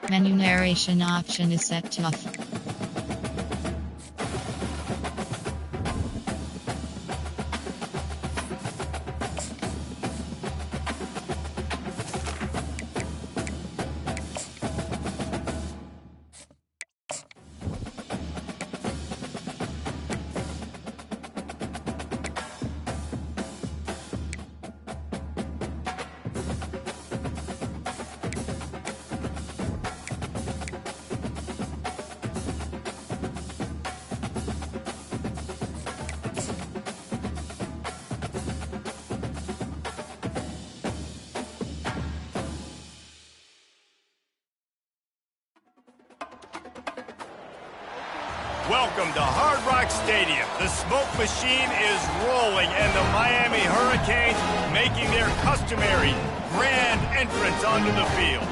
Menu narration option is set to off. Welcome to Hard Rock Stadium. The smoke machine is rolling and the Miami Hurricanes making their customary grand entrance onto the field.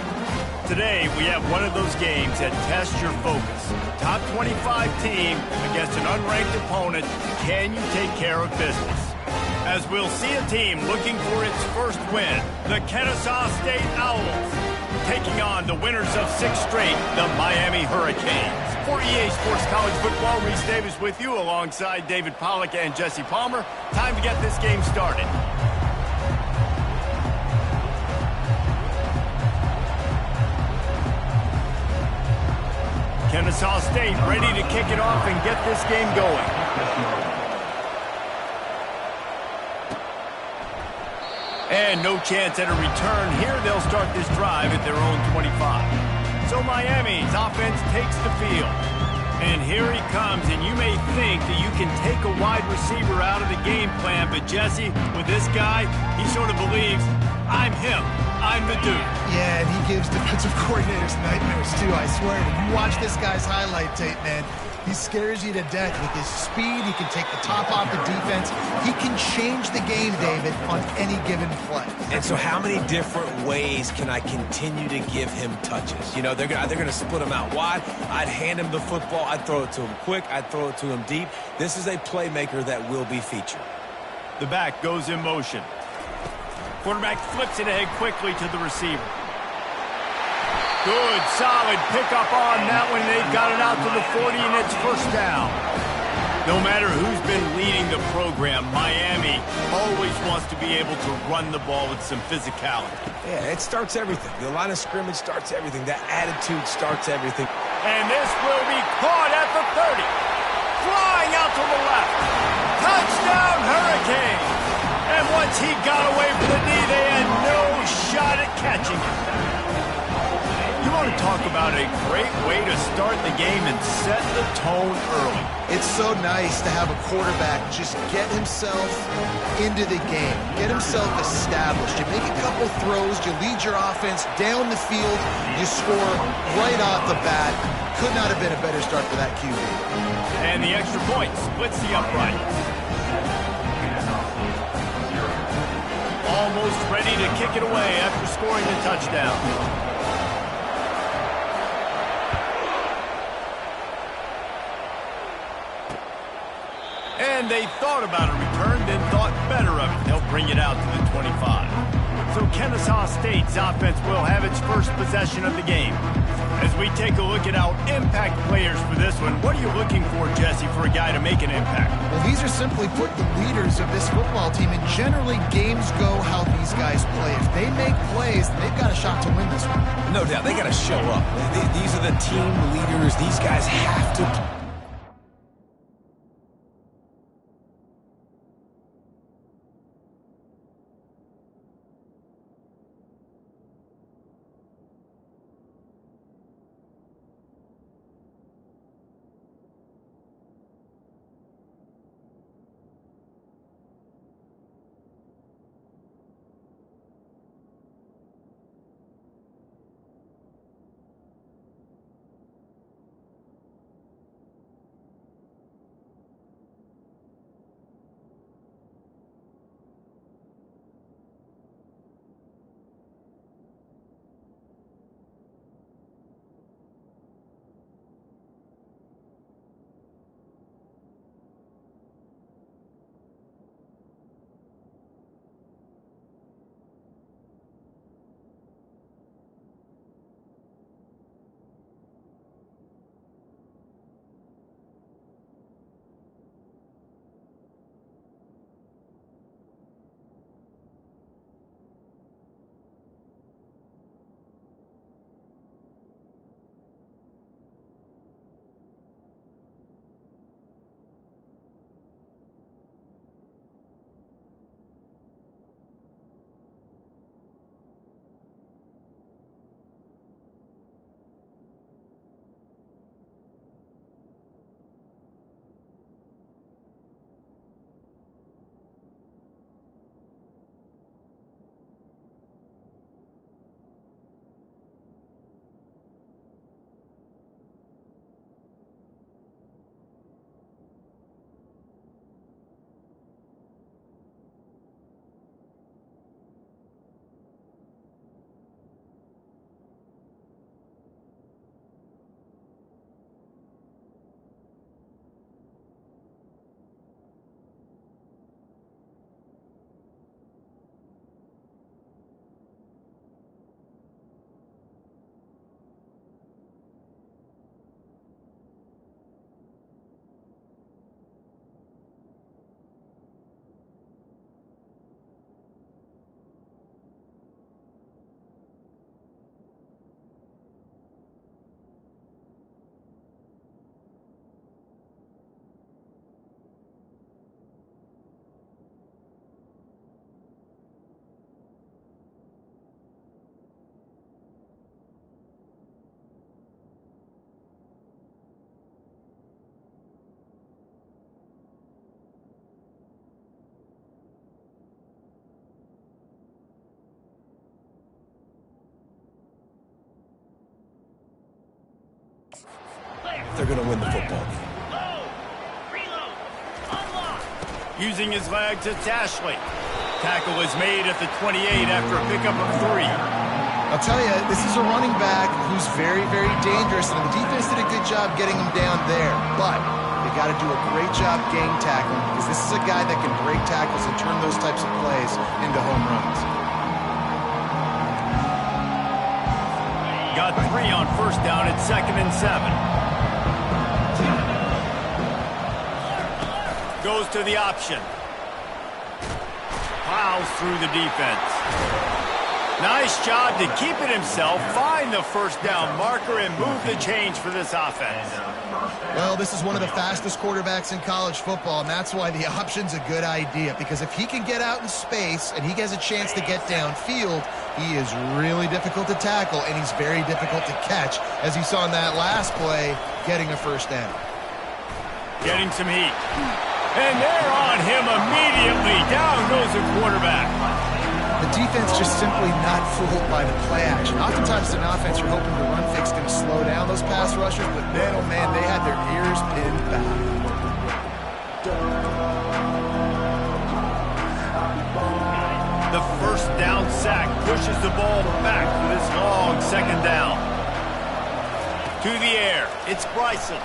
Today, we have one of those games that tests your focus. Top 25 team against an unranked opponent. Can you take care of business? As we'll see a team looking for its first win, the Kennesaw State Owls, taking on the winners of 6 straight, the Miami Hurricanes. For EA Sports College Football, Reese Davis with you alongside David Pollack and Jesse Palmer. Time to get this game started. Kennesaw State ready to kick it off and get this game going. And no chance at a return here. They'll start this drive at their own 25. So Miami's offense takes the field. And here he comes, and you may think that you can take a wide receiver out of the game plan, but Jesse, with this guy, he sort of believes, I'm him. I'm the dude. Yeah, and he gives defensive coordinators nightmares, too, I swear. If you watch this guy's highlight tape, man, he scares you to death with his speed. He can take the top off the defense. He can change the game, David, on any given play. And so how many different ways can I continue to give him touches? You know, they're going to split him out wide. I'd hand him the football. I'd throw it to him quick. I'd throw it to him deep. This is a playmaker that will be featured. The back goes in motion. Quarterback flips it ahead quickly to the receiver. Good, solid pickup on that one. They've got it out to the 40, and it's first down. No matter who's been leading the program, Miami always wants to be able to run the ball with some physicality. Yeah, it starts everything. The line of scrimmage starts everything. That attitude starts everything. And this will be caught at the 30. Flying out to the left. Touchdown, Hurricanes. And once he got away from the knee, they had no shot at catching him. You want to talk about a great way to start the game and set the tone early. It's so nice to have a quarterback just get himself into the game, get himself established. You make a couple throws, you lead your offense down the field, you score right off the bat. Could not have been a better start for that QB. And the extra point splits the uprights. Almost ready to kick it away after scoring the touchdown. And they thought about a return, then thought better of it. They'll bring it out to the 25. So Kennesaw State's offense will have its first possession of the game. As we take a look at our impact players for this one, what are you looking for, Jesse, for a guy to make an impact? Well, these are simply put the leaders of this football team, and generally games go how these guys play. If they make plays, they've got a shot to win this one. No doubt. They got to show up. These are the team leaders. These guys have to... They're going to win the football game. Using his legs, it's Ashley. Tackle is made at the 28 after a pickup of 3. I'll tell you, this is a running back who's very, very dangerous, and the defense did a good job getting him down there. But they got to do a great job gang tackling, because this is a guy that can break tackles and turn those types of plays into home runs. Got 3 on first down at 2nd and 7. Goes to the option. Plows through the defense. Nice job to keep it himself, find the first down marker, and move the change for this offense. Well, this is one of the fastest quarterbacks in college football, and that's why the option's a good idea, because if he can get out in space and he has a chance to get downfield, he is really difficult to tackle, and he's very difficult to catch, as you saw in that last play, getting a first down. Getting some heat. And they're on him immediately. Down goes the quarterback. The defense just simply not fooled by the play action. Oftentimes in offense, you're hoping the run fix going to slow down those pass rushers, but man, oh man, they had their ears pinned back. The first down sack pushes the ball back for this long 2nd down. To the air, it's Bryson.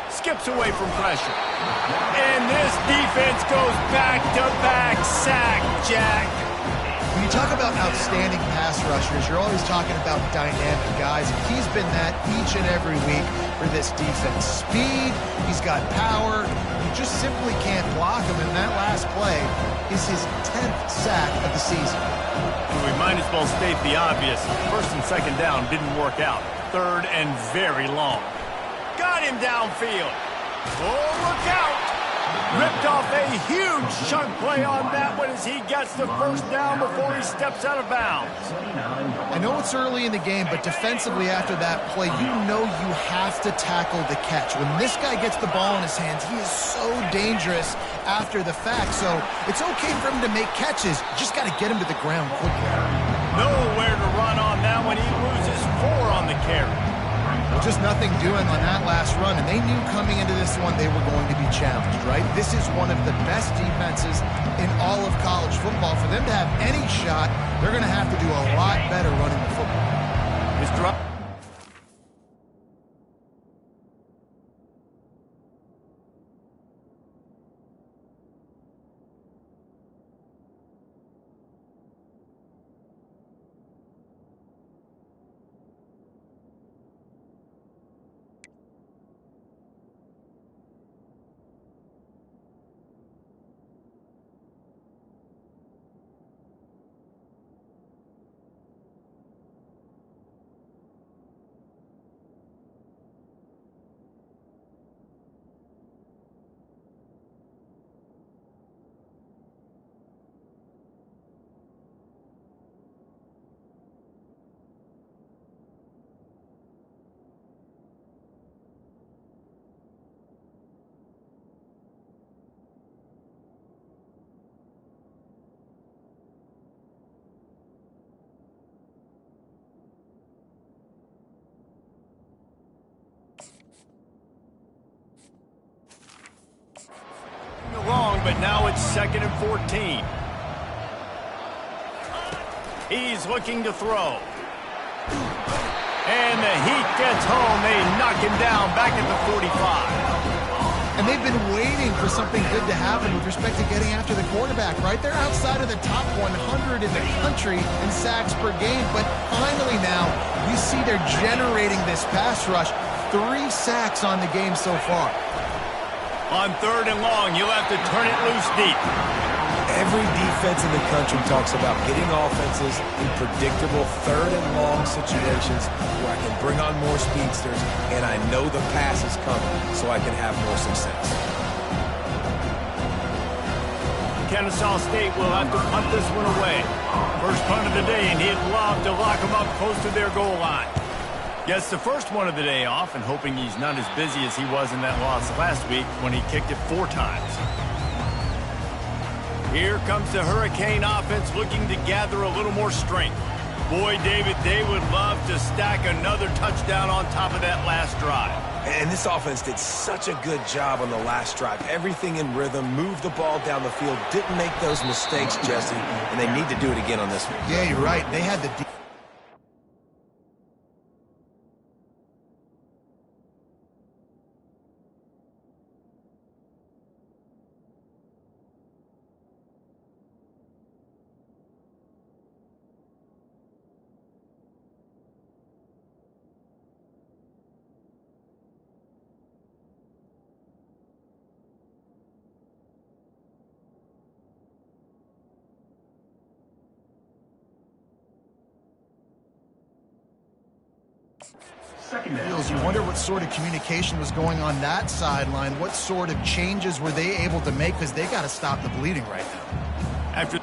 Skips away from pressure. And this defense goes back-to-back sack, Jack. When you talk about outstanding pass rushers, you're always talking about dynamic guys. And he's been that each and every week for this defense. Speed, he's got power. You just simply can't block him. And that last play is his 10th sack of the season. We might as well state the obvious. 1st and 2nd down didn't work out. 3rd and very long. Got him downfield. Oh, look out. Ripped off a huge chunk play on that one as he gets the first down before he steps out of bounds. I know it's early in the game, but defensively after that play, you know you have to tackle the catch. When this guy gets the ball in his hands, he is so dangerous after the fact. So it's okay for him to make catches. Just got to get him to the ground quickly. Nowhere to run on that one. He loses 4 on the carry. Well, just nothing doing on that last run, and they knew coming into this one they were going to be challenged, right? This is one of the best defenses in all of college football. For them to have any shot, they're going to have to do a lot better running the football. His drop. Long, but now it's 2nd and 14. He's looking to throw. And the heat gets home. They knock him down back at the 45. And they've been waiting for something good to happen with respect to getting after the quarterback, right? They're outside of the top 100 in the country in sacks per game, but finally now you see they're generating this pass rush. 3 sacks on the game so far. On 3rd and long, you'll have to turn it loose deep. Every defense in the country talks about getting offenses in predictable 3rd and long situations where I can bring on more speedsters and I know the pass is coming so I can have more success. Kennesaw State will have to punt this one away. First punt of the day, and he'd love to lock them up close to their goal line. Gets the first one of the day off and hoping he's not as busy as he was in that loss last week when he kicked it 4 times. Here comes the Hurricane offense looking to gather a little more strength. Boy, David, they would love to stack another touchdown on top of that last drive. And this offense did such a good job on the last drive. Everything in rhythm, moved the ball down the field, didn't make those mistakes, Jesse, and they need to do it again on this one. Yeah, you're right. They had the... You wonder what sort of communication was going on that sideline. What sort of changes were they able to make? Because they got to stop the bleeding right now. After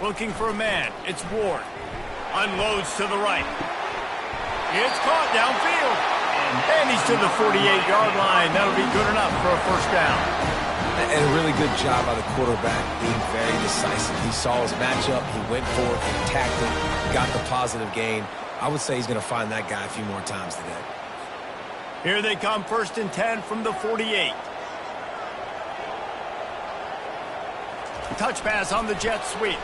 looking for a man, it's Ward. Unloads to the right. It's caught downfield. And he's to the 48-yard line. That'll be good enough for a first down. And a really good job by the quarterback being very decisive. He saw his matchup, he went for it, attacked it, got the positive gain. I would say he's going to find that guy a few more times today. Here they come, 1st and 10 from the 48. Touch pass on the jet sweep.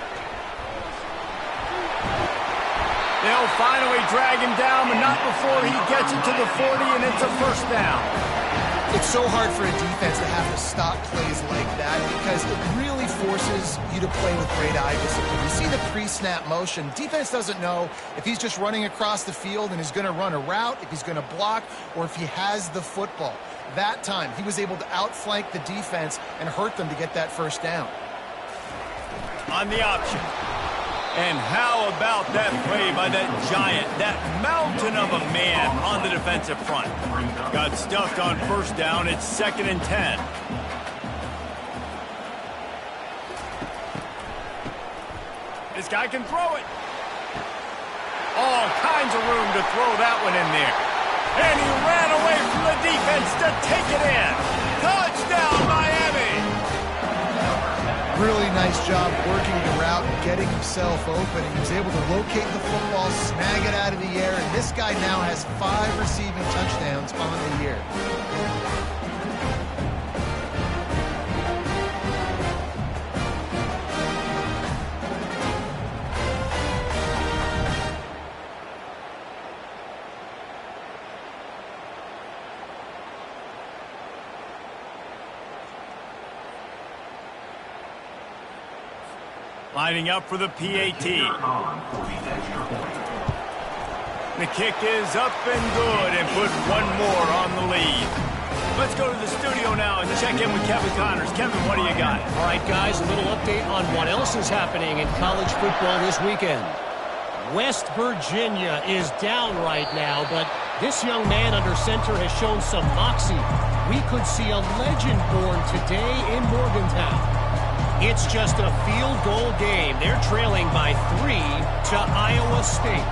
They'll finally drag him down, but not before he gets it to the 40, and it's a first down. It's so hard for a defense to have to stop plays like that because it really forces you to play with great eye discipline. You see the pre-snap motion. Defense doesn't know if he's just running across the field and is going to run a route, if he's going to block, or if he has the football. That time, he was able to outflank the defense and hurt them to get that first down. On the option. And how about that play by that giant, that mountain of a man on the defensive front? Got stuffed on first down. It's 2nd and 10. This guy can throw it. All kinds of room to throw that one in there. And he ran away from the defense to take it in. Touchdown, Miami! Really nice job working the route and getting himself open. He was able to locate the football, snag it out of the air, and this guy now has 5 receiving touchdowns on the year. Lining up for the PAT. The kick is up and good and put one more on the lead. Let's go to the studio now and check in with Kevin Connors. Kevin, what do you got? All right, guys, a little update on what else is happening in college football this weekend. West Virginia is down right now, but this young man under center has shown some moxie. We could see a legend born today in Morgantown. It's just a field goal game. They're trailing by 3 to Iowa State.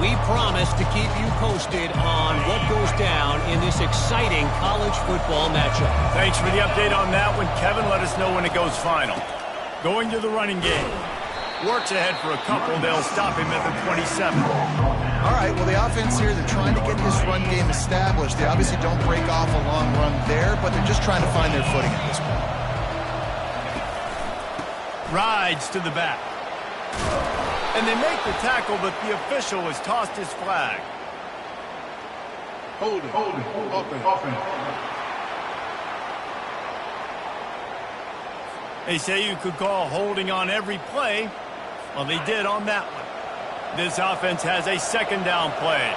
We promise to keep you posted on what goes down in this exciting college football matchup. Thanks for the update on that one, Kevin. Let us know when it goes final. Going to the running game. Works ahead for a couple. They'll stop him at the 27. All right, well, the offense here, they're trying to get this run game established. They obviously don't break off a long run there, but they're just trying to find their footing at this point. Rides to the back. And they make the tackle, but the official has tossed his flag. Hold it, offense. They say you could call holding on every play. Well, they did on that one. This offense has a second down play.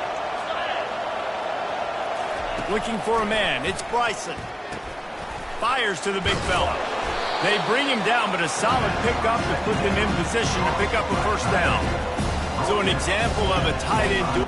Looking for a man. It's Bryson. Fires to the big fella. They bring him down, but a solid pickup to put them in position to pick up a first down. So an example of a tight end.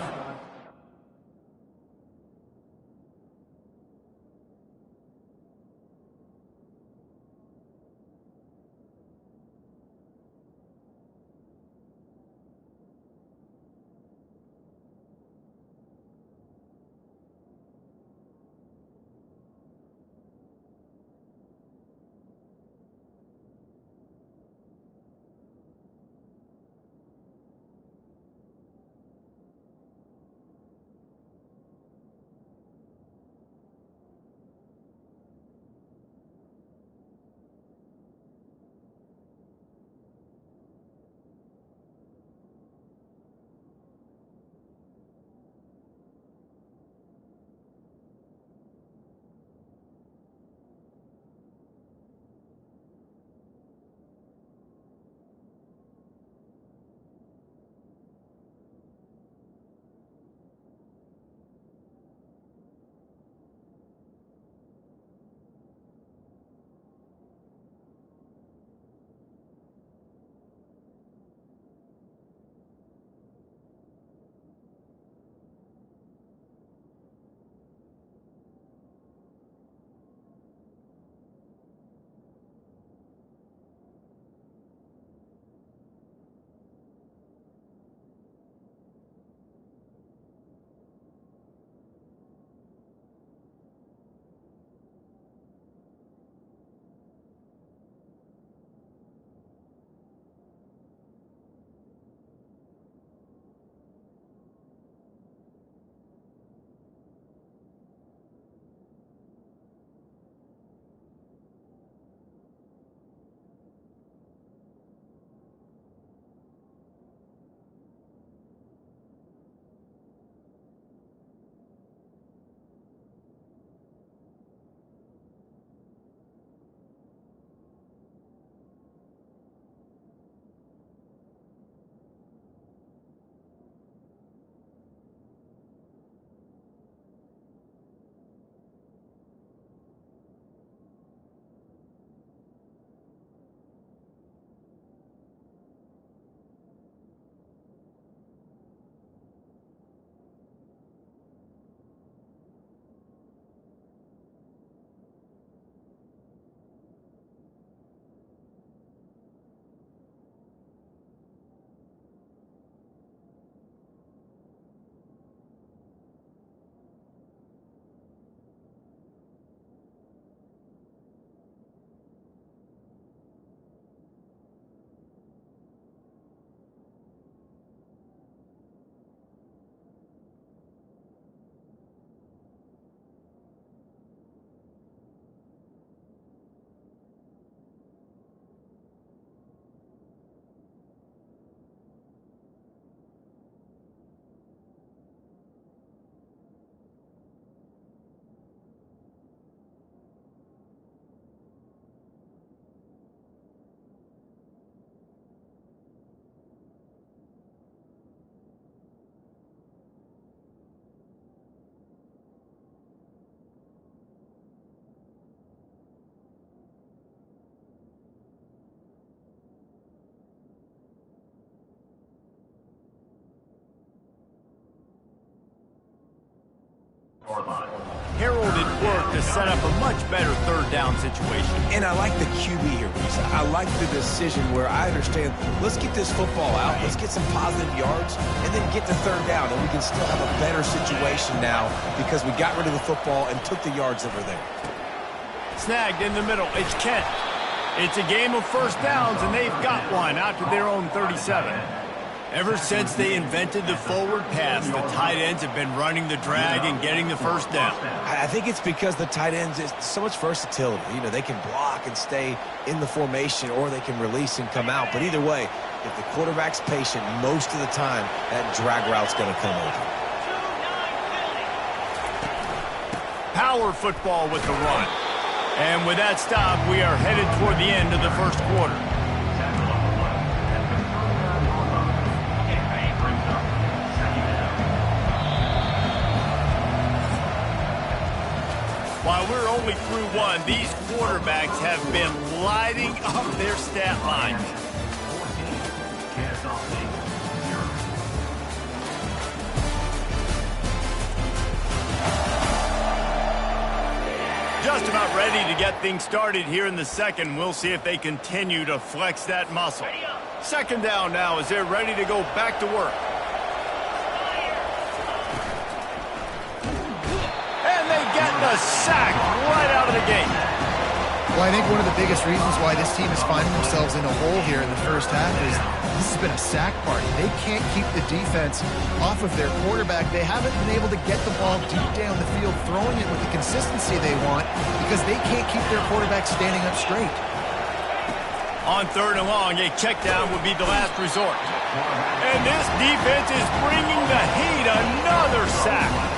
work to set up a much better third down situation. And I like the QB here, Lisa. I like the decision where I understand, let's get this football out, let's get some positive yards, and then get to third down, and we can still have a better situation now because we got rid of the football and took the yards that were there. Snagged in the middle. It's Kent. It's a game of first downs, and they've got one out to their own 37. Ever since they invented the forward pass, the tight ends have been running the drag and getting the first down. I think it's because the tight ends is so much versatility. You know, they can block and stay in the formation, or they can release and come out. But either way, if the quarterback's patient, most of the time, that drag route's going to come over. Power football with the run. And with that stop, we are headed toward the end of the first quarter. While we're only through one, these quarterbacks have been lighting up their stat lines. Just about ready to get things started here in the second. We'll see if they continue to flex that muscle. Second down now as they're ready to go back to work. A sack right out of the gate. Well, I think one of the biggest reasons why this team is finding themselves in a hole here in the first half is this has been a sack party. They can't keep the defense off of their quarterback. They haven't been able to get the ball deep down the field, throwing it with the consistency they want because they can't keep their quarterback standing up straight. On third and long, a check down would be the last resort. And this defense is bringing the heat. Another sack.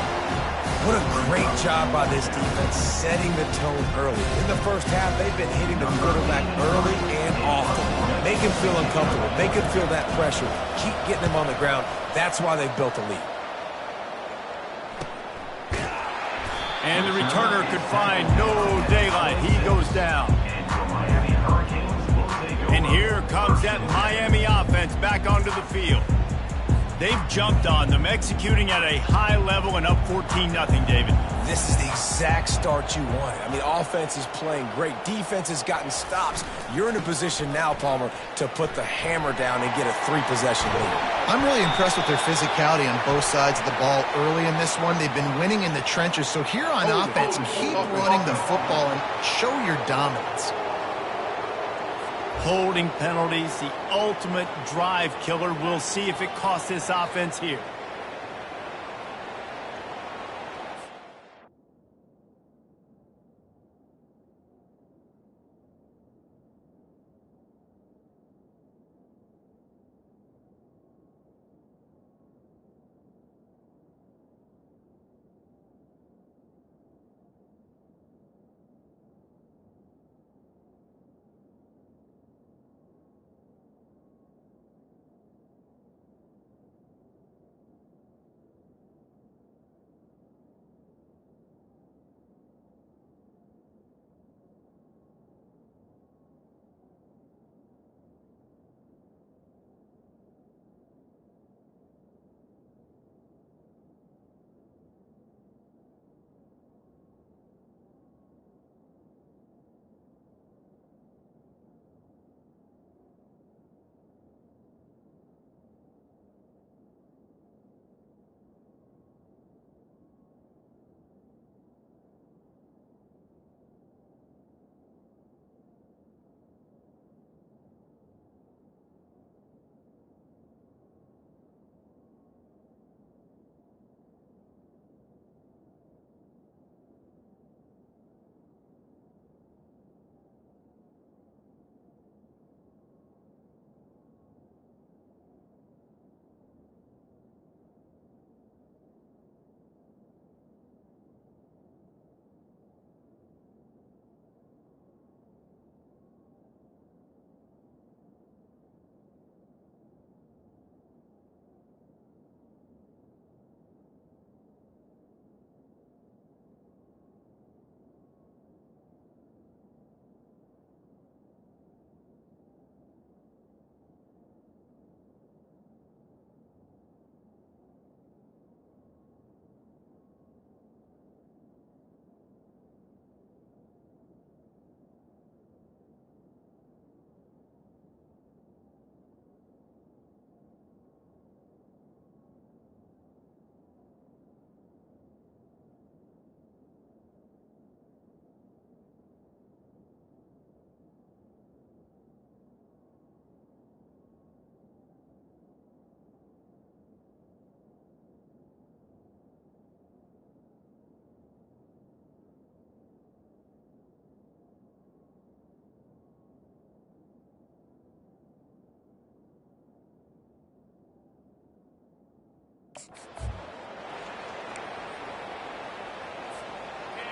What a great job by this defense setting the tone early. In the first half, they've been hitting the quarterback early and often. Make him feel uncomfortable. Make him feel that pressure. Keep getting him on the ground. That's why they've built a lead. And the returner could find no daylight. He goes down. And here comes that Miami offense back onto the field. They've jumped on them, executing at a high level and up 14-0, David. This is the exact start you wanted. I mean, offense is playing great. Defense has gotten stops. You're in a position now, Palmer, to put the hammer down and get a 3-possession lead. I'm really impressed with their physicality on both sides of the ball early in this one. They've been winning in the trenches. So here on offense, keep running the football and show your dominance. Holding penalties, the ultimate drive killer. We'll see if it costs this offense here.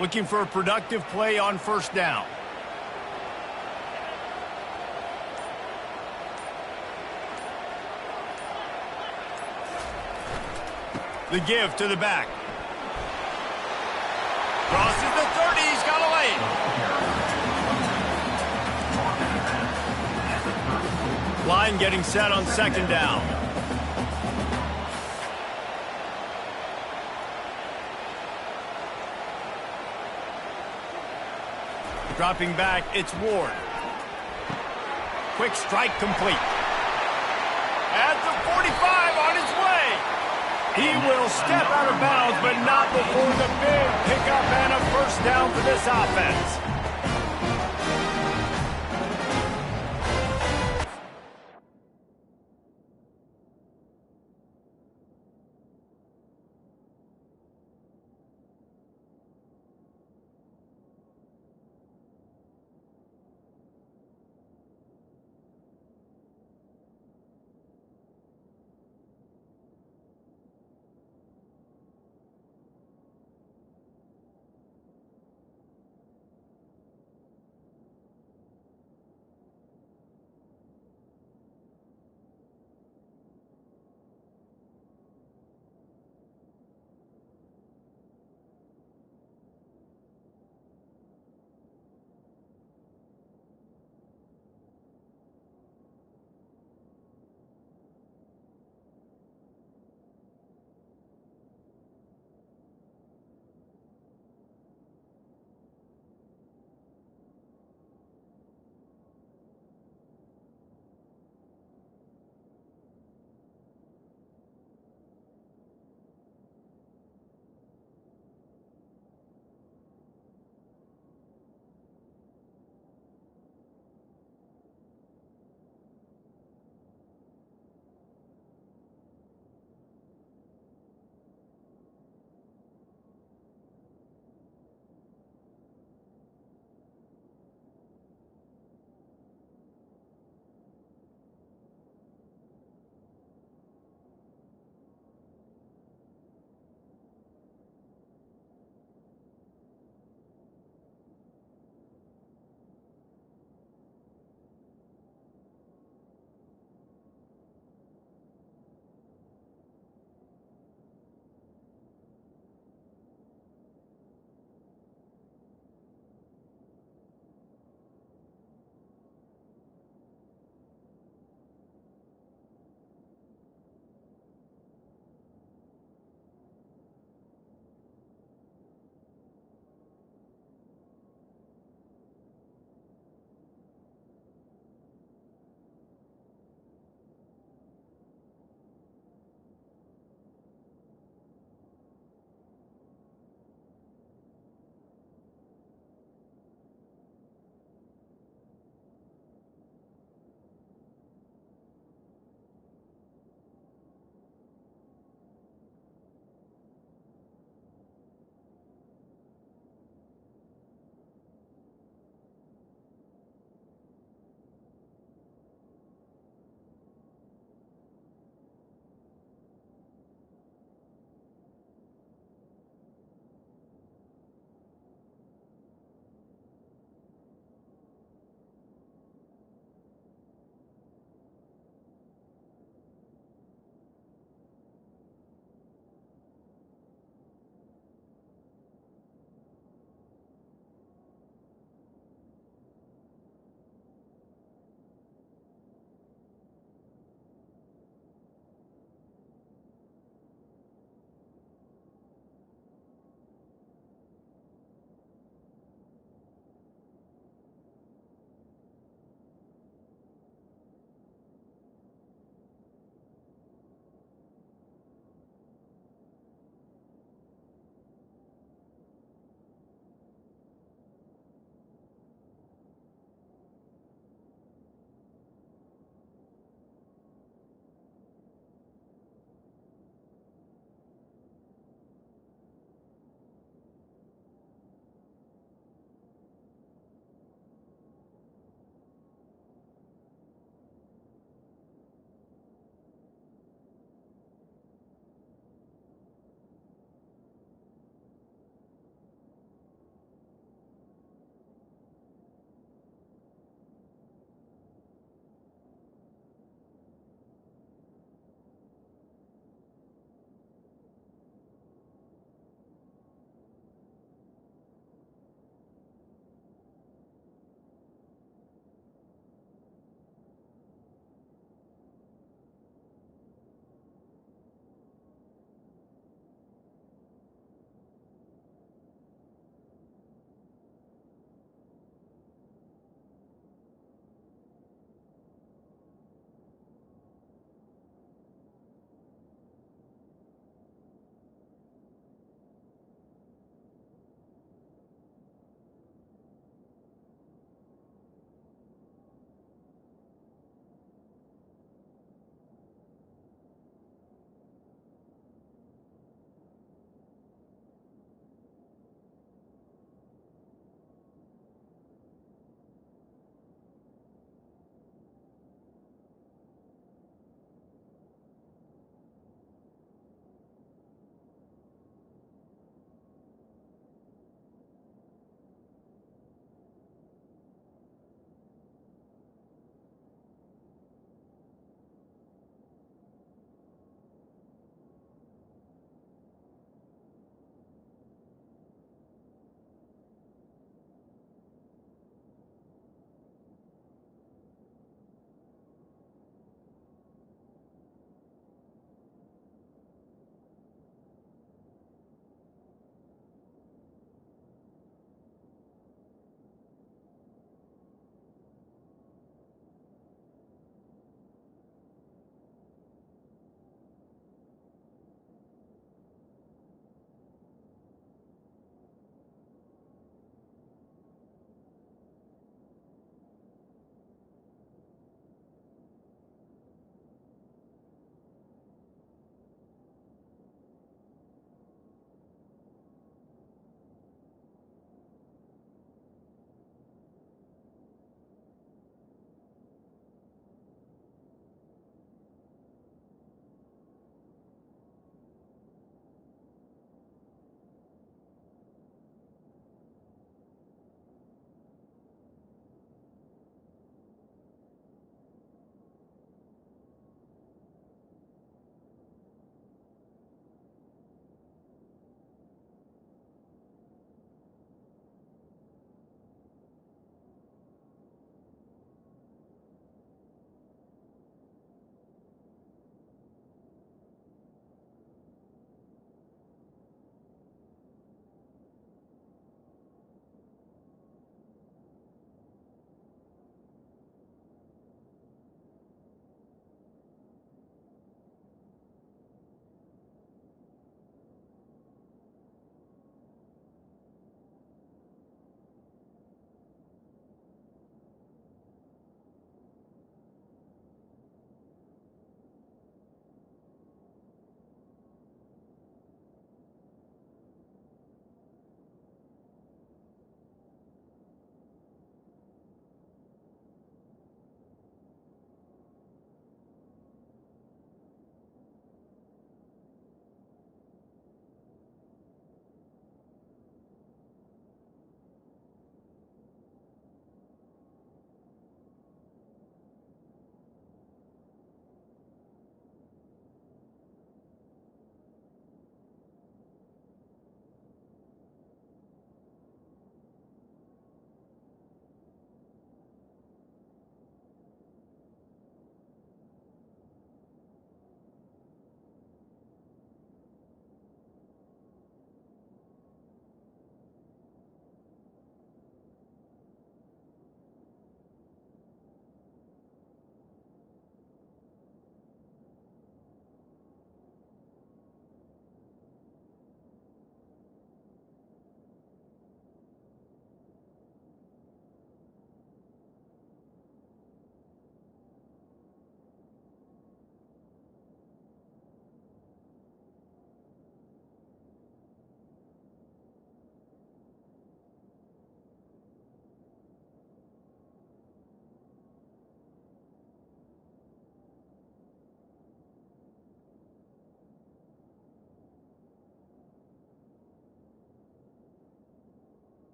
Looking for a productive play on first down. The give to the back. Crosses the 30. He's got a lane. Line getting set on second down. Dropping back, it's Ward. Quick strike complete. At the 45 on his way. He will step out of bounds, but not before the big pickup and a first down for this offense.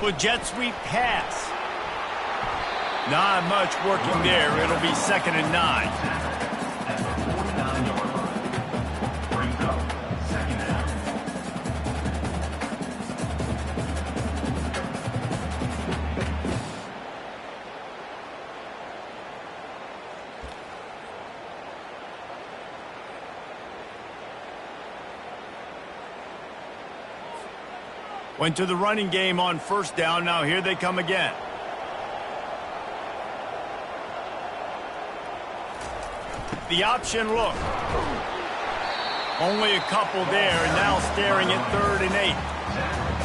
With jet sweep pass. Not much working there. It'll be 2nd and 9. Brings up 2nd down. Went to the running game on 1st down. Now here they come again. The option look. Only a couple there, and now staring at 3rd and 8.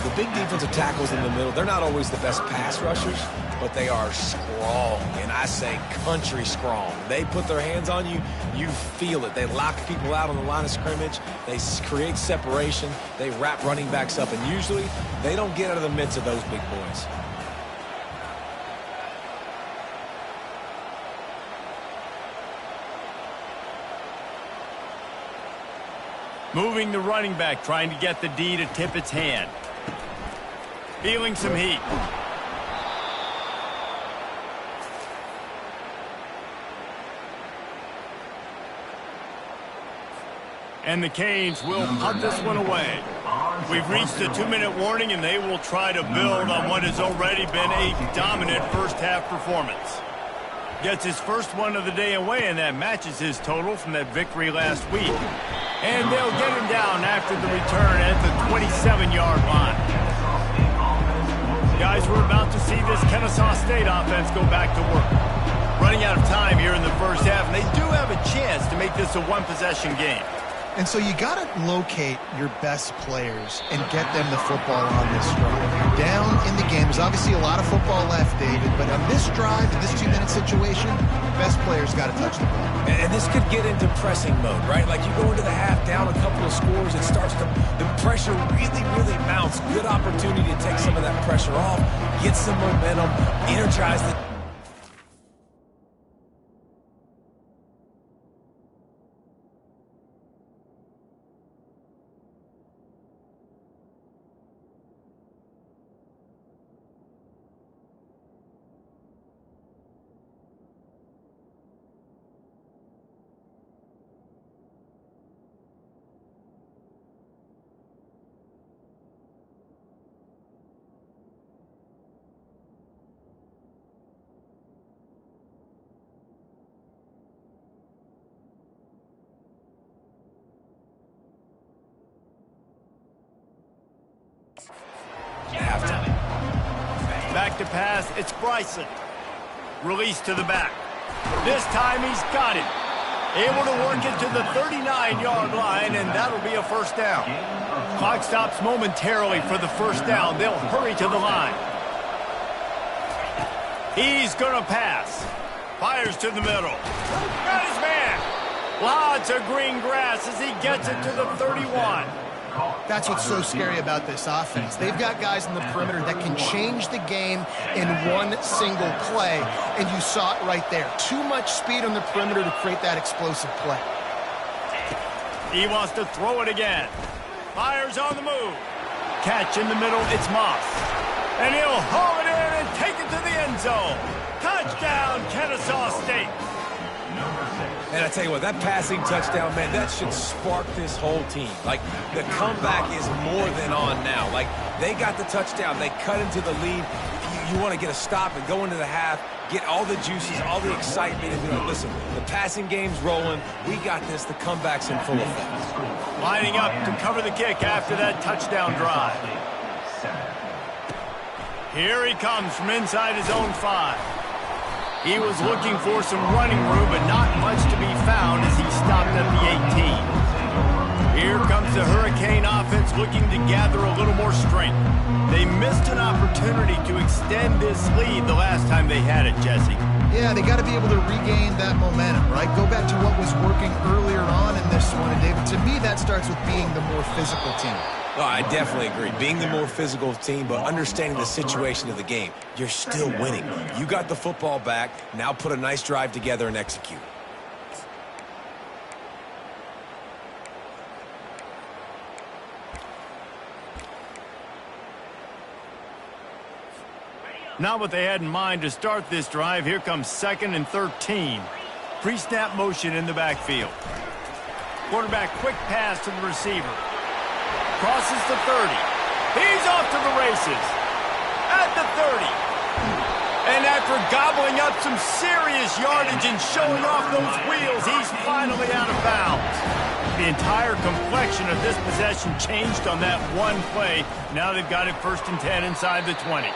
The big defensive tackles in the middle, they're not always the best pass rushers, but they are strong, and I say country strong. They put their hands on you, you feel it. They lock people out on the line of scrimmage. They create separation. They wrap running backs up, and usually they don't get out of the midst of those big boys. Moving the running back, trying to get the D to tip its hand. Feeling some heat. And the Canes will punt this one away. We've reached the 2-minute warning, and they will try to build on what has already been a dominant first-half performance. Gets his first one of the day away, and that matches his total from that victory last week. And they'll get him down after the return at the 27-yard line. Guys, we're about to see this Kennesaw State offense go back to work. Running out of time here in the first half, and they do have a chance to make this a one-possession game. And so you got to locate your best players and get them the football on this drive. You're down in the game. There's obviously a lot of football left, David, but on this drive, in this 2-minute situation, best players got to touch the ball. And this could get into pressing mode, right? Like you go into the half down a couple of scores, it starts to, the pressure really, really mounts. Good opportunity to take some of that pressure off, get some momentum, energize the... Back to pass, it's Bryson. Release to the back. This time he's got it. Able to work it to the 39-yard line, and that'll be a first down. Clock stops momentarily for the first down. They'll hurry to the line. He's going to pass. Fires to the middle. Got his man. Lots of green grass as he gets it to the 31. That's what's so scary about this offense. They've got guys in the perimeter that can change the game in one single play, and you saw it right there. Too much speed on the perimeter to create that explosive play. He wants to throw it again. Fires on the move. Catch in the middle, it's Moss. And he'll haul it in and take it to the end zone. Touchdown, Kennesaw State. And I tell you what, that passing touchdown, man, that should spark this whole team. Like, the comeback is more than on now. Like, they got the touchdown. They cut into the lead. You want to get a stop and go into the half, get all the juices, all the excitement, and be like, listen, the passing game's rolling. We got this. The comeback's in full effect. Lining up to cover the kick after that touchdown drive. Here he comes from inside his own 5. He was looking for some running room, but not much to be found as he stopped at the 18. Here comes the Hurricane offense looking to gather a little more strength. They missed an opportunity to extend this lead the last time they had it, Jesse. Yeah, they got to be able to regain that momentum, right? Go back to what was working earlier on in this one. And David, to me, that starts with being the more physical team. Oh, I definitely agree. Being the more physical team, but understanding the situation of the game. You're still winning. You got the football back. Now put a nice drive together and execute. Not what they had in mind to start this drive. Here comes 2nd and 13. Pre-snap motion in the backfield. Quarterback quick pass to the receiver. Crosses the 30. He's off to the races. At the 30. And after gobbling up some serious yardage and showing off those wheels, he's finally out of bounds. The entire complexion of this possession changed on that one play. Now they've got it 1st and 10 inside the 20.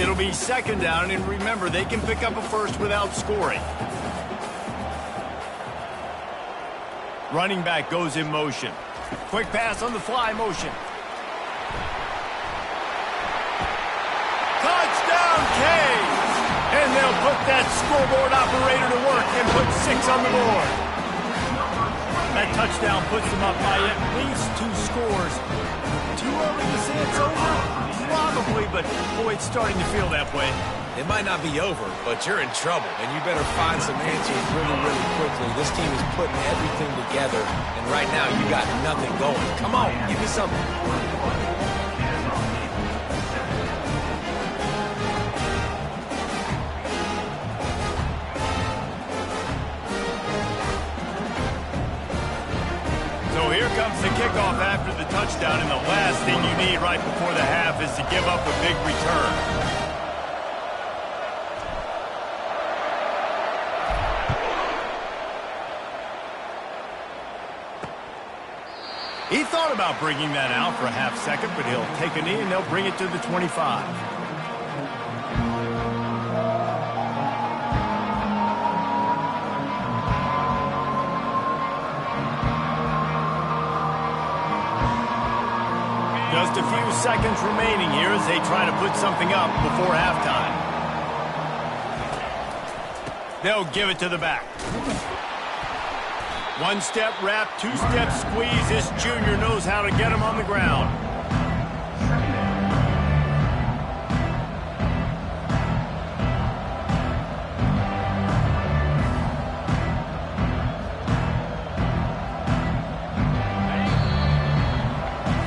It'll be 2nd down, and remember, they can pick up a first without scoring. Running back goes in motion. Quick pass on the fly motion. Touchdown, Canes! And they'll put that scoreboard operator to work and put 6 on the board. That touchdown puts them up by at least 2 scores. Too early to say it's over? Probably, but boy, it's starting to feel that way. It might not be over, but you're in trouble, and you better find some answers really, really quickly. This team is putting everything together, and right now you got nothing going. Come on, give me something. So here comes the kickoff after the touchdown, and the last thing you need right before the half is to give up a big return. He thought about bringing that out for a half second, but he'll take a knee and they'll bring it to the 25. Just a few seconds remaining here as they try to put something up before halftime. They'll give it to the back. One-step wrap, two-step squeeze. This junior knows how to get him on the ground.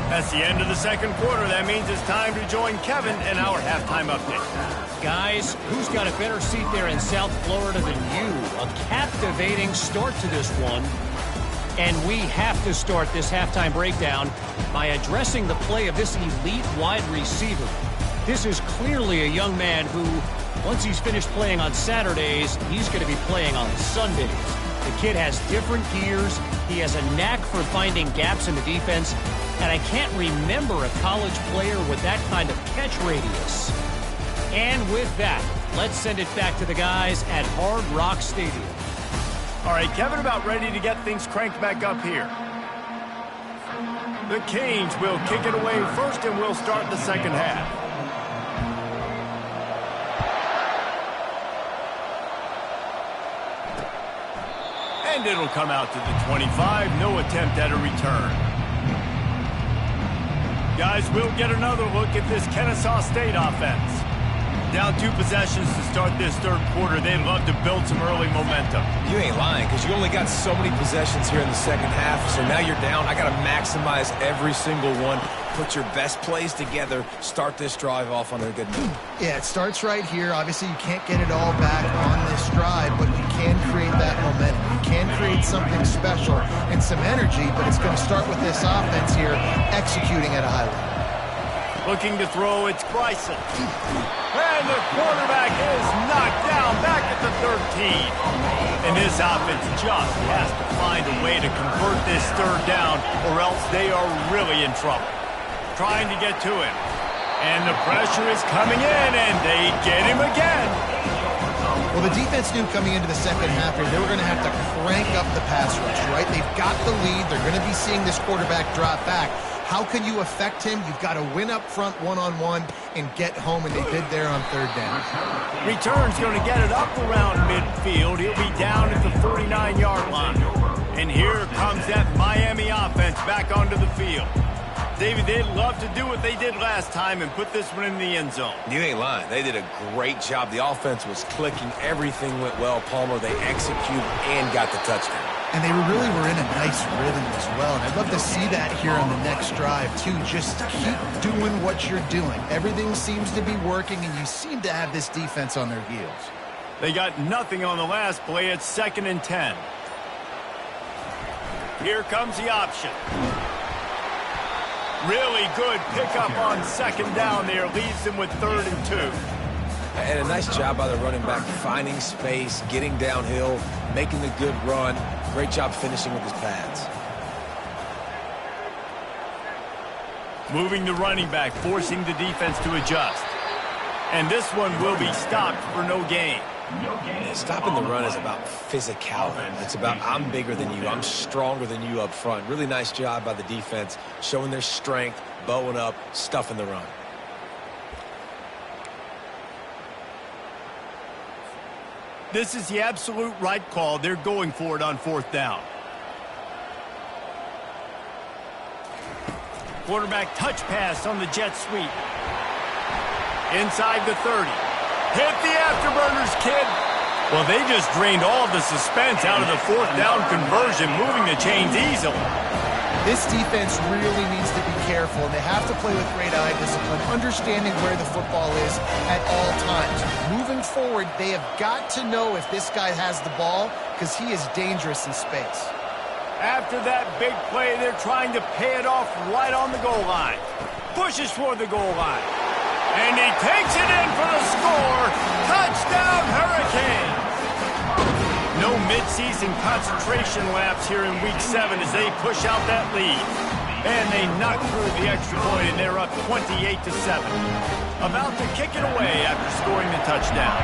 That's the end of the 2nd quarter. That means it's time to join Kevin in our halftime update. Guys, who's got a better seat there in South Florida than you? A captivating start to this one. And we have to start this halftime breakdown by addressing the play of this elite wide receiver. This is clearly a young man who, once he's finished playing on Saturdays, he's going to be playing on Sundays. The kid has different gears. He has a knack for finding gaps in the defense. And I can't remember a college player with that kind of catch radius. And with that, let's send it back to the guys at Hard Rock Stadium. All right, Kevin, about ready to get things cranked back up here. The Canes will kick it away first, and we'll start the 2nd half. And it'll come out to the 25. No attempt at a return. Guys, we'll get another look at this Kennesaw State offense. Down 2 possessions to start this 3rd quarter. They'd love to build some early momentum. You ain't lying, because you only got so many possessions here in the 2nd half, so now you're down. I got to maximize every single one. Put your best plays together. Start this drive off on a good note. Yeah, it starts right here. Obviously, you can't get it all back on this drive, but you can create that momentum. You can create something special and some energy, but it's going to start with this offense here executing at a high level. Looking to throw, it's Bryson. And the quarterback is knocked down back at the 13. And this offense just has to find a way to convert this 3rd down, or else they are really in trouble. Trying to get to him. And the pressure is coming in, and they get him again. Well, the defense knew coming into the 2nd half here, they were going to have to crank up the pass rush, right? They've got the lead. They're going to be seeing this quarterback drop back. How can you affect him? You've got to win up front one-on-one and get home, and they did there on third down. Return's going to get it up around midfield. He'll be down at the 49-yard line. And here comes that Miami offense back onto the field. David, they'd love to do what they did last time and put this one in the end zone. You ain't lying. They did a great job. The offense was clicking. Everything went well. Palmer, they executed and got the touchdown. And they really were in a nice rhythm as well. And I'd love to see that here on the next drive, too. Just keep doing what you're doing. Everything seems to be working, and you seem to have this defense on their heels. They got nothing on the last play. It's 2nd and 10. Here comes the option. Really good pickup on 2nd down there. Leaves them with 3rd and 2. And a nice job by the running back, finding space, getting downhill, making the good run. Great job finishing with his pads. Moving the running back, forcing the defense to adjust. And this one will be stopped for no gain. Stopping the run is about physicality. It's about I'm bigger than you, I'm stronger than you up front. Really nice job by the defense, showing their strength, bowing up, stuffing the run. This is the absolute right call. They're going for it on 4th down. Quarterback touch pass on the jet sweep. Inside the 30. Hit the afterburners, kid. Well, they just drained all of the suspense out of the 4th down conversion, moving the chains easily. This defense really needs to be careful, and they have to play with great eye discipline, understanding where the football is at all times. Moving forward, they have got to know if this guy has the ball, because he is dangerous in space. After that big play, they're trying to pay it off right on the goal line. Pushes for the goal line. And he takes it in for the score. Touchdown, Hurricanes! No midseason concentration lapse here in Week 7 as they push out that lead. And they knock through the extra point, and they're up 28-7. About to kick it away after scoring the touchdown.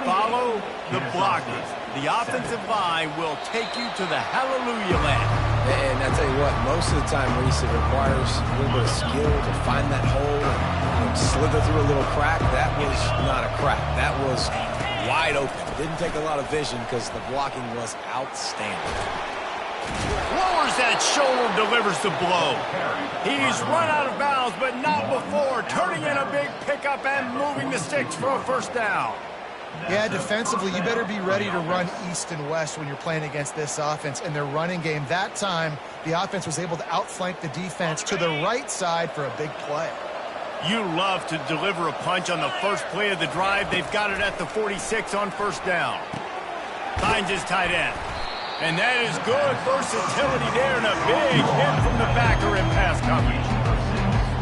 Follow the blockers. The offensive line will take you to the hallelujah land. And I tell you what, most of the time, Reese, it requires a little bit of skill to find that hole and slither through a little crack. That was not a crack. That was wide open. Didn't take a lot of vision because the blocking was outstanding. Lowers that shoulder, delivers the blow. He's run out of bounds, but not before. Turning in a big pickup and moving the sticks for a 1st down. Yeah, defensively, you better be ready to run east and west when you're playing against this offense. And their running game, that time, the offense was able to outflank the defense to the right side for a big play. You love to deliver a punch on the first play of the drive. They've got it at the 46 on 1st down. Finds his tight end. And that is good versatility there, and a big hit from the backer in pass coverage.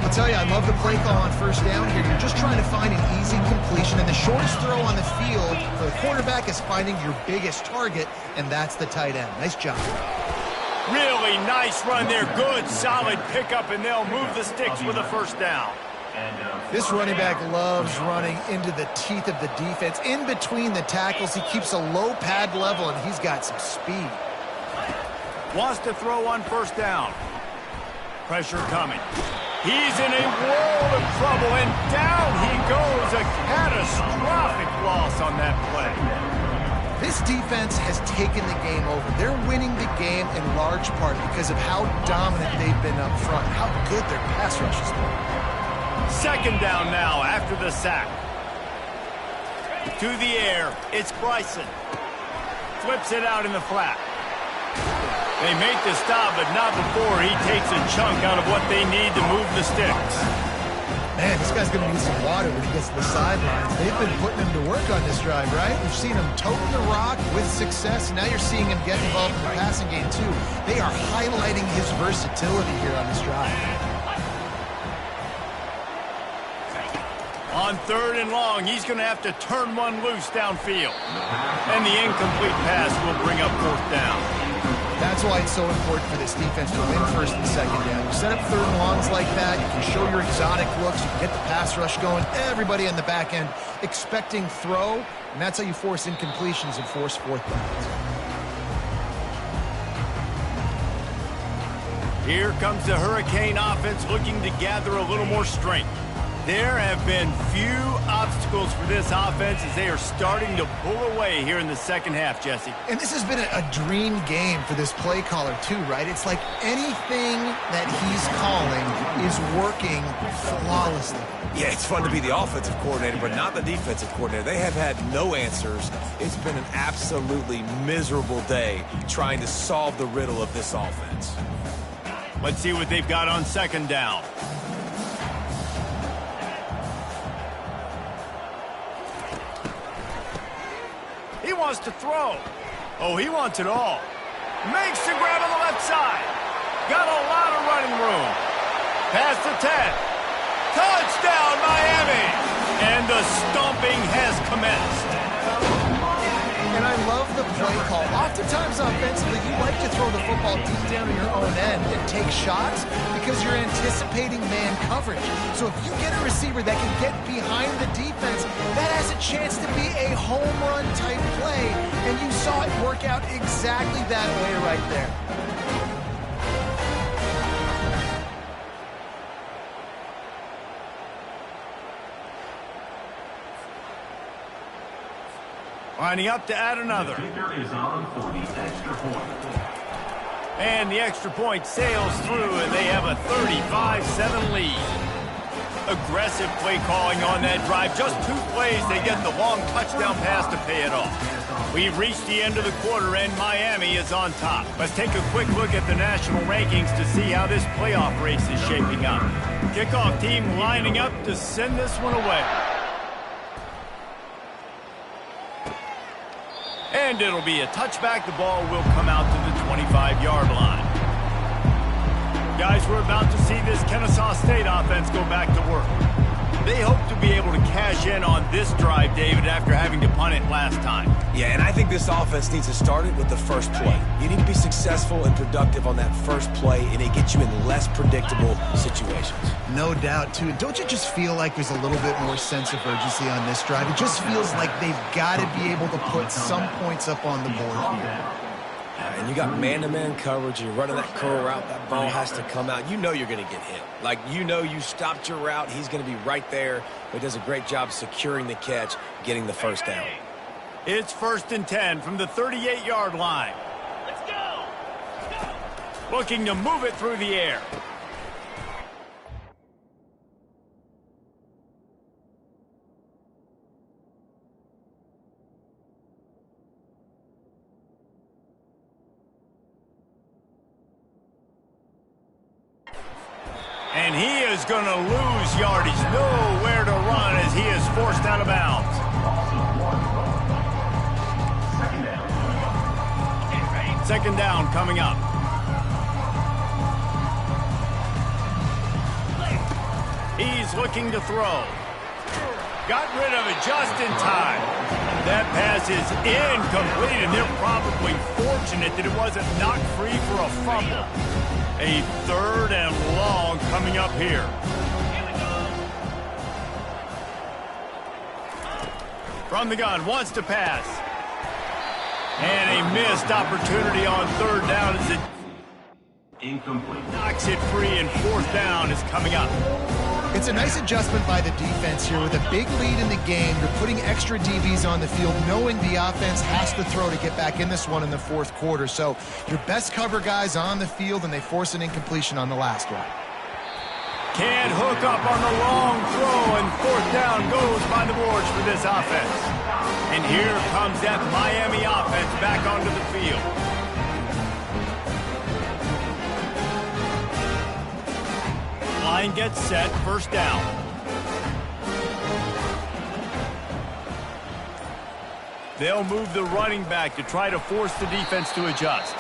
I'll tell you, I love the play call on 1st down here. You're just trying to find an easy completion, and the shortest throw on the field for the quarterback is finding your biggest target, and that's the tight end. Nice job. Really nice run there. Good, solid pickup, and they'll move the sticks with a 1st down. This running back loves running into the teeth of the defense. In between the tackles, he keeps a low pad level, and he's got some speed. Wants to throw on 1st down. Pressure coming. He's in a world of trouble, and down he goes. A catastrophic loss on that play. This defense has taken the game over. They're winning the game in large part because of how dominant they've been up front, how good their pass rush has been. 2nd down now after the sack. To the air, it's Bryson. Flips it out in the flat. They make the stop, but not before he takes a chunk out of what they need to move the sticks. Man, this guy's going to need some water when he gets to the sidelines. They've been putting him to work on this drive, right? You've seen him toting the rock with success. Now you're seeing him get involved in the passing game, too. They are highlighting his versatility here on this drive. On 3rd and long, he's going to have to turn one loose downfield. And the incomplete pass will bring up 4th down. That's why it's so important for this defense to win 1st and 2nd down. You set up 3rd and longs like that, you can show your exotic looks, you can get the pass rush going, everybody on the back end expecting throw, and that's how you force incompletions and force 4th downs. Here comes the Hurricane offense looking to gather a little more strength. There have been few obstacles for this offense as they are starting to pull away here in the second half, Jesse. And this has been a dream game for this play caller too, right? It's like anything that he's calling is working flawlessly. Yeah, it's fun to be the offensive coordinator, but not the defensive coordinator. They have had no answers. It's been an absolutely miserable day trying to solve the riddle of this offense. Let's see what they've got on second down. He wants to throw. Oh, he wants it all. Makes the grab on the left side. Got a lot of running room. Past the 10. Touchdown, Miami! And the stomping has commenced. And I love the play call. Oftentimes offensively, you like to throw the football deep down in your own end and take shots because you're anticipating man coverage. So if you get a receiver that can get behind the defense, that has a chance to be a home run type play. And you saw it work out exactly that way right there. Lining up to add another. The kicker is on for the extra point. And the extra point sails through, and they have a 35-7 lead. Aggressive play calling on that drive. Just 2 plays, they get the long touchdown pass to pay it off. We've reached the end of the quarter, and Miami is on top. Let's take a quick look at the national rankings to see how this playoff race is shaping up. Kickoff team lining up to send this one away. And it'll be a touchback. The ball will come out to the 25-yard line. Guys, we're about to see this Kennesaw State offense go back to work. They hope to be able to cash in on this drive, David, after having to punt it last time. Yeah, and I think this offense needs to start it with the first play. You need to be successful and productive on that first play, and it gets you in less predictable situations. No doubt, too. Don't you just feel like there's a little bit more sense of urgency on this drive? It just feels like they've got to be able to put some points up on the board here. And you got man-to-man coverage, you're running that curl route, that ball has to come out. You know you're going to get hit. Like, you know you stopped your route, he's going to be right there. But he does a great job securing the catch, getting the first down. It's 1st and 10 from the 38-yard line. Let's go! Looking to move it through the air. And he is going to lose yardage. Nowhere to run as he is forced out of bounds. Second down coming up. He's looking to throw. Got rid of it just in time. That pass is incomplete, and they're probably fortunate that it wasn't knocked free for a fumble. A 3rd and long coming up here. From the gun, wants to pass. And a missed opportunity on 3rd down as it Incomplete. knocks it free, and 4th down is coming up. It's a nice adjustment by the defense here. With a big lead in the game, you're putting extra DBs on the field, knowing the offense has to throw to get back in this one in the 4th quarter. So your best cover guys on the field, and they force an incompletion on the last one. Can't hook up on the long throw, and 4th down goes by the boards for this offense. And here comes that Miami offense back onto the field. Line gets set, 1st down. They'll move the running back to try to force the defense to adjust.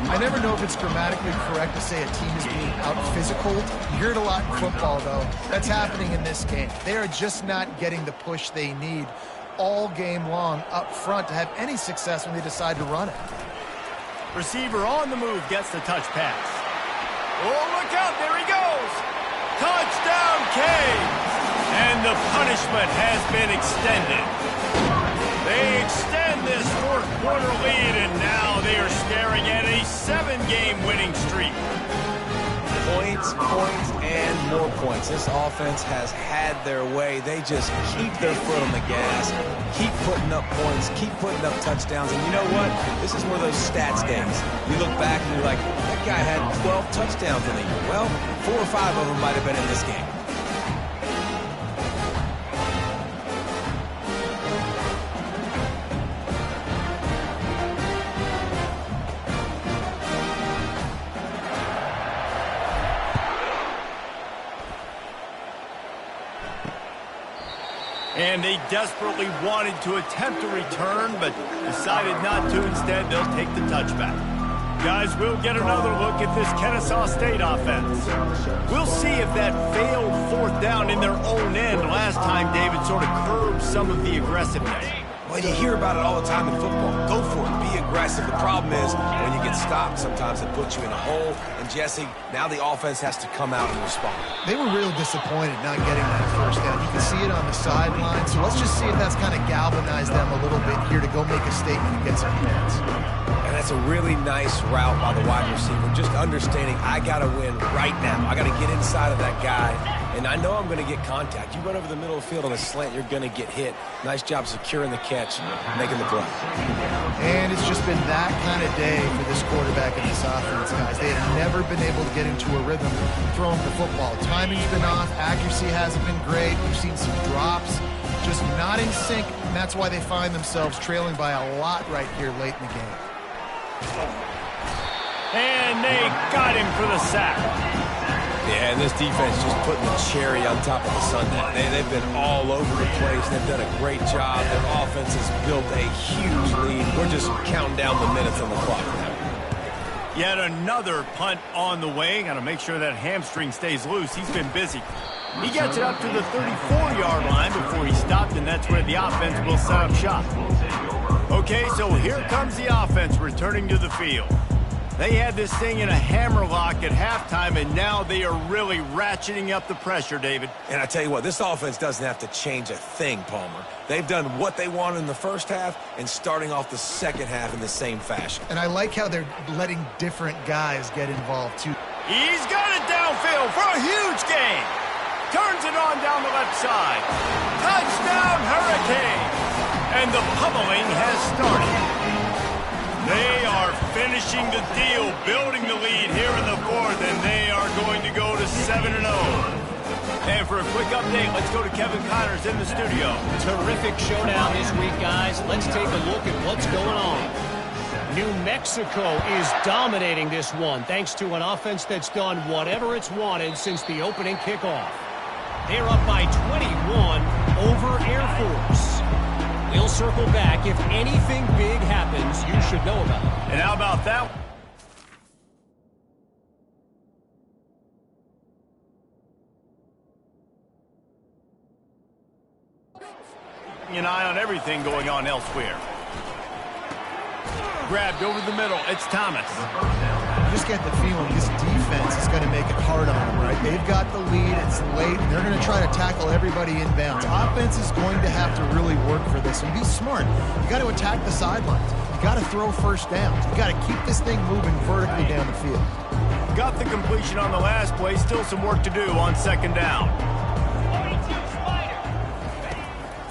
I never know if it's grammatically correct to say a team is being out-physical. You hear it a lot in football, though. That's happening in this game. They are just not getting the push they need all game long up front to have any success when they decide to run it. Receiver on the move gets the touch pass. Oh, look out, there he goes. Touchdown, Canes. And the punishment has been extended. They extend this 4th quarter lead, and now they are staring at a 7-game winning streak. points, points, and more points. This offense has had their way. They just keep their foot on the gas, keep putting up points, keep putting up touchdowns. And you know what? This is one of those stats days. You look back and you're like, that guy had 12 touchdowns in the year. Well, 4 or 5 of them might have been in this game. And they desperately wanted to attempt a return, but decided not to. Instead, they'll take the touchback. Guys, we'll get another look at this Kennesaw State offense. We'll see if that failed 4th down in their own end last time David sort of curbed some of the aggressiveness. Well, you hear about it all the time in football. Go for it. Be aggressive. The problem is when you get stopped, sometimes it puts you in a hole. And, Jesse, now the offense has to come out and respond. They were real disappointed not getting that 1st down. You can see it on the sideline. So let's just see if that's kind of galvanized them a little bit here to go make a statement and get some points. And that's a really nice route by the wide receiver. Just understanding I got to win right now. I got to get inside of that guy. And I know I'm going to get contact. You run over the middle of the field on a slant, you're going to get hit. Nice job securing the catch, making the play. And it's just been that kind of day for this quarterback and this offense, guys. They have never been able to get into a rhythm throwing the football. Timing's been off. Accuracy hasn't been great. We've seen some drops. Just not in sync, and that's why they find themselves trailing by a lot right here late in the game. And they got him for the sack. Yeah, and this defense just putting the cherry on top of the sundae. They've been all over the place. They've done a great job. Their offense has built a huge lead. We're just counting down the minutes on the clock now. Yet another punt on the way. Got to make sure that hamstring stays loose. He's been busy. He gets it up to the 34-yard line before he stopped, and that's where the offense will set up shop. Okay, so here comes the offense returning to the field. They had this thing in a hammerlock at halftime, and now they are really ratcheting up the pressure, David. And I tell you what, this offense doesn't have to change a thing, Palmer. They've done what they wanted in the first half and starting off the second half in the same fashion. And I like how they're letting different guys get involved, too. He's got it downfield for a huge gain. Turns it on down the left side. Touchdown, Hurricanes! And the pummeling has started. They are finishing the deal, building the lead here in the 4th, and they are going to go to 7-0. And for a quick update, let's go to Kevin Connors in the studio. Terrific showdown this week, guys. Let's take a look at what's going on. New Mexico is dominating this one, thanks to an offense that's done whatever it's wanted since the opening kickoff. They're up by 21 over Air Force. We'll circle back. If anything big happens, you should know about it. And how about that? An eye on everything going on elsewhere. Grabbed over the middle. It's Thomas. You just get the feeling this defense is going to make it hard on them, right? They've got the lead. It's late. They're going to try to tackle everybody inbounds. Offense is going to have to really work for this and be smart. You got to attack the sidelines. You got to throw 1st downs. You got to keep this thing moving vertically down the field. Got the completion on the last play. Still some work to do on 2nd down.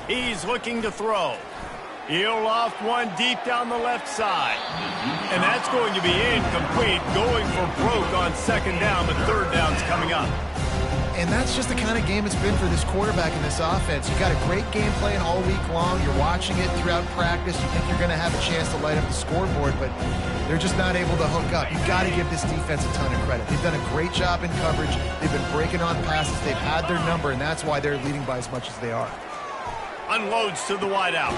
He's looking to throw. He'll loft one deep down the left side. And that's going to be incomplete. Going for broke on 2nd down, but 3rd down's coming up. And that's just the kind of game it's been for this quarterback and this offense. You got a great game plan all week long. You're watching it throughout practice. You think you're going to have a chance to light up the scoreboard, but they're just not able to hook up. You've got to give this defense a ton of credit. They've done a great job in coverage. They've been breaking on passes. They've had their number, and that's why they're leading by as much as they are. Unloads to the wideout.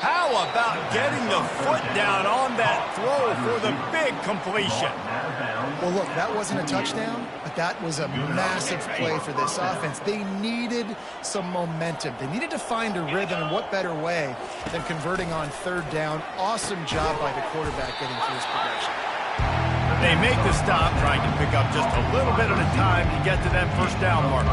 How about getting the foot down on that throw for the big completion? Well, look, that wasn't a touchdown, but that was a massive play for this offense. They needed some momentum. They needed to find a rhythm, and what better way than converting on 3rd down. Awesome job by the quarterback getting through his progression. They make the stop, trying to pick up just a little bit at a time to get to that 1st down mark.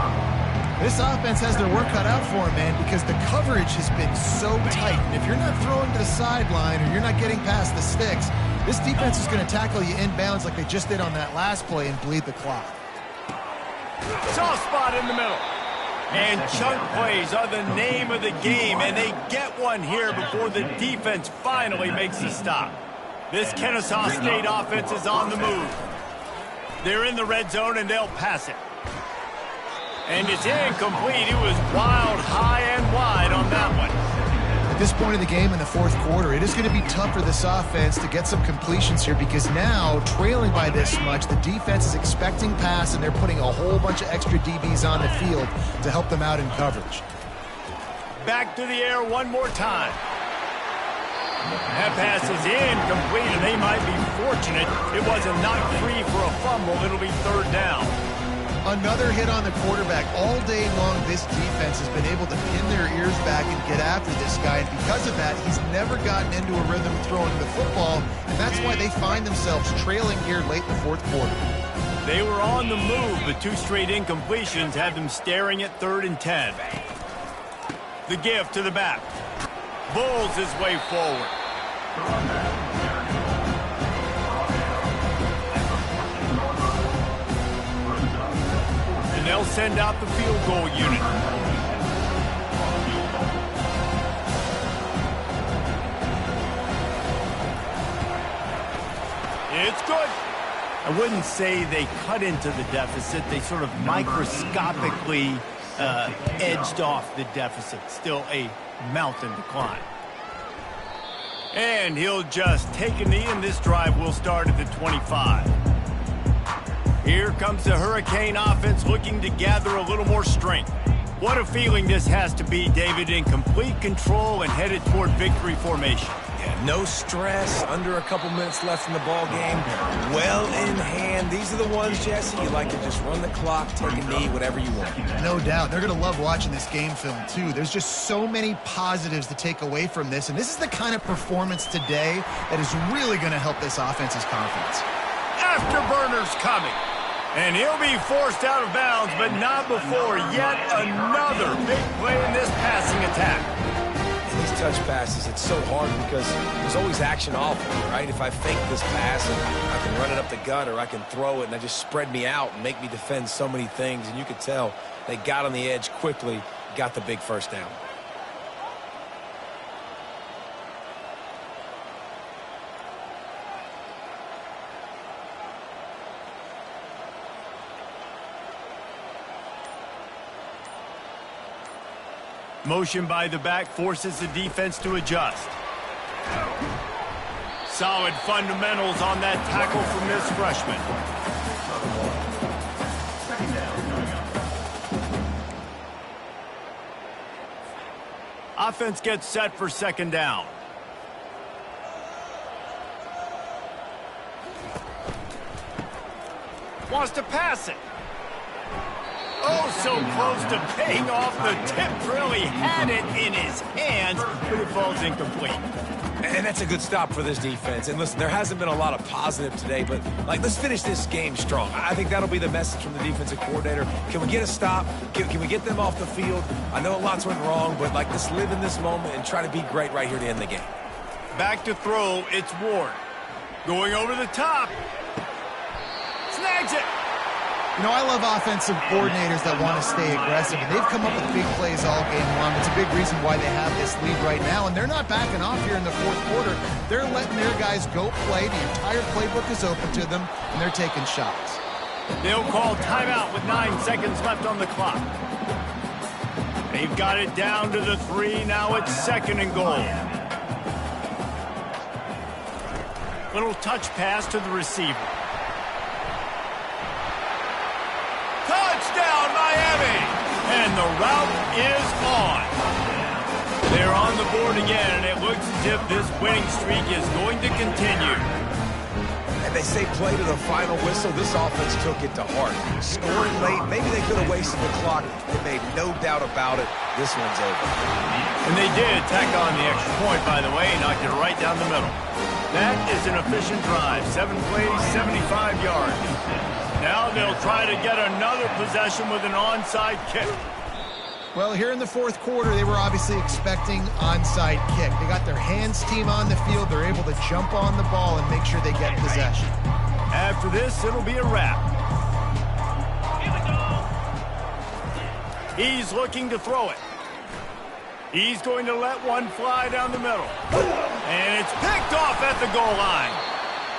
This offense has their work cut out for them, man, because the coverage has been so tight. And if you're not throwing to the sideline or you're not getting past the sticks, this defense is going to tackle you inbounds like they just did on that last play and bleed the clock. Soft spot in the middle. And chunk plays are the name of the game, and they get one here before the defense finally makes a stop. This Kennesaw State offense is on the move. They're in the red zone, and they'll pass it. And it's incomplete. It was wild, high and wide on that one. At this point in the game in the fourth quarter, it is going to be tough for this offense to get some completions here because now, trailing by this much, the defense is expecting pass, and they're putting a whole bunch of extra DBs on the field to help them out in coverage. Back to the air one more time. That pass is incomplete, and they might be fortunate it wasn't knocked free for a fumble. It'll be third down. Another hit on the quarterback. All day long, this defense has been able to pin their ears back and get after this guy, and because of that, he's never gotten into a rhythm throwing the football, and that's why they find themselves trailing here late in the fourth quarter. They were on the move, but 2 straight incompletions had them staring at 3rd and 10. The give to the back. Bulls his way forward. And they'll send out the field goal unit. It's good. I wouldn't say they cut into the deficit. They sort of microscopically edged off the deficit. Still a mountain to climb. And he'll just take a knee, and this drive will start at the 25. Here comes the Hurricane offense looking to gather a little more strength. What a feeling this has to be, David, in complete control and headed toward victory formation. Yeah, no stress, under a couple minutes left in the ball game, well in hand. These are the ones, Jesse, you like to just run the clock, take a knee, whatever you want. No doubt. They're going to love watching this game film, too. There's just so many positives to take away from this, and this is the kind of performance today that is really going to help this offense's confidence. Afterburner's coming. And he'll be forced out of bounds, but not before yet another big play in this passing attack. These touch passes, it's so hard because there's always action off of it, right? If I fake this pass and I can run it up the gut or I can throw it and I just spread me out and make me defend so many things, and you could tell they got on the edge quickly, got the big first down. Motion by the back forces the defense to adjust. Solid fundamentals on that tackle from this freshman. Offense gets set for second down. Wants to pass it. Oh, so close to paying off the tip drill. He had it in his hands, but it falls incomplete. And that's a good stop for this defense. And listen, there hasn't been a lot of positive today, but let's finish this game strong. I think that'll be the message from the defensive coordinator. Can we get a stop? Can we get them off the field? I know lots went wrong, but let's live in this moment and try to be great right here to end the game. Back to throw, it's Ward. Going over the top. Snags it. You know, I love offensive coordinators that want to stay aggressive, and they've come up with big plays all game long. It's a big reason why they have this lead right now, and they're not backing off here in the fourth quarter. They're letting their guys go play. The entire playbook is open to them, and they're taking shots. They'll call timeout with 9 seconds left on the clock. They've got it down to the 3. Now it's second and goal. Little touch pass to the receiver. Touchdown, Miami! And the route is on. They're on the board again, and it looks as if this winning streak is going to continue. And they say play to the final whistle. This offense took it to heart. Scoring late, maybe they could have wasted the clock. They made no doubt about it. This one's over. And they did tack on the extra point, by the way, knocked it right down the middle. That is an efficient drive. 7 plays, 75 yards. Now they'll try to get another possession with an onside kick. Well, here in the fourth quarter, they were obviously expecting onside kick. They got their hands team on the field. They're able to jump on the ball and make sure they get possession. After this, it'll be a wrap. He's looking to throw it. He's going to let one fly down the middle. And it's picked off at the goal line.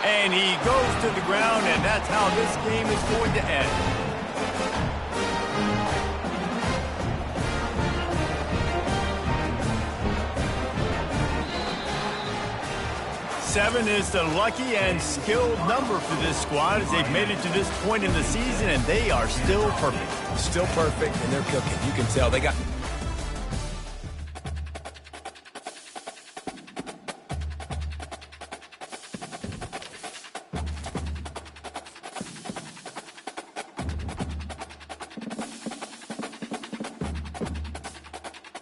And he goes to the ground, and that's how this game is going to end. 7 is the lucky and skilled number for this squad as they've made it to this point in the season, and they are still perfect. Still perfect, and they're cooking. You can tell they got